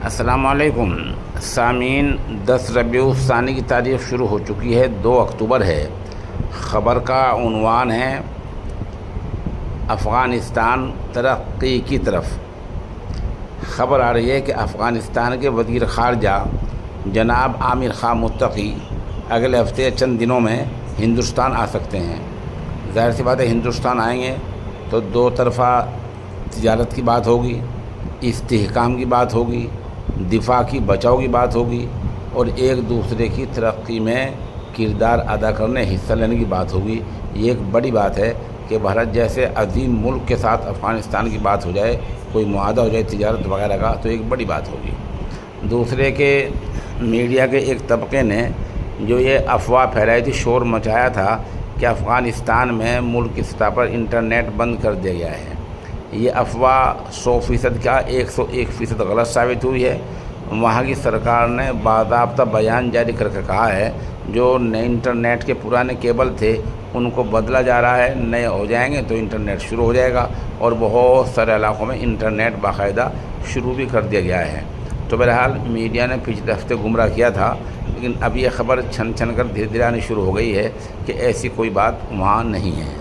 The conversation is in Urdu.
السلام علیکم سامعین، 10 ربیع الثانی کی تاریخ شروع ہو چکی ہے، 2 اکتوبر ہے۔ خبر کا عنوان ہے افغانستان ترقی کی طرف۔ خبر آ رہی ہے کہ افغانستان کے وزیر خارجہ جناب عامر خان متقی اگلے ہفتے چند دنوں میں ہندوستان آ سکتے ہیں۔ ظاہر سی بات ہے، ہندوستان آئیں گے تو 2 طرفہ تجارت کی بات ہوگی، استحکام کی بات ہوگی، دفاع کی بچاؤ کی بات ہوگی، اور ایک دوسرے کی ترقی میں کردار ادا کرنے، حصہ لینے کی بات ہوگی۔ یہ ایک بڑی بات ہے کہ بھارت جیسے عظیم ملک کے ساتھ افغانستان کی بات ہو جائے، کوئی معاہدہ ہو جائے تجارت وغیرہ کا، تو ایک بڑی بات ہوگی۔ دوسرے کے میڈیا کے ایک طبقے نے جو یہ افواہ پھیلائی تھی، شور مچایا تھا کہ افغانستان میں ملک کی سطح پر انٹرنیٹ بند کر دیا گیا ہے، یہ افواہ 100% کیا 101% غلط ثابت ہوئی ہے۔ وہاں کی سرکار نے باضابطہ بیان جاری کر کے کہا ہے جو نئے انٹرنیٹ کے پرانے کیبل تھے ان کو بدلا جا رہا ہے، نئے ہو جائیں گے تو انٹرنیٹ شروع ہو جائے گا، اور بہت سارے علاقوں میں انٹرنیٹ باقاعدہ شروع بھی کر دیا گیا ہے۔ تو بہرحال میڈیا نے پچھلے ہفتے گمراہ کیا تھا، لیکن اب یہ خبر چھن چھن کر دھیرے دھیرے آنی شروع ہو گئی ہے کہ ایسی کوئی بات وہاں نہیں ہے۔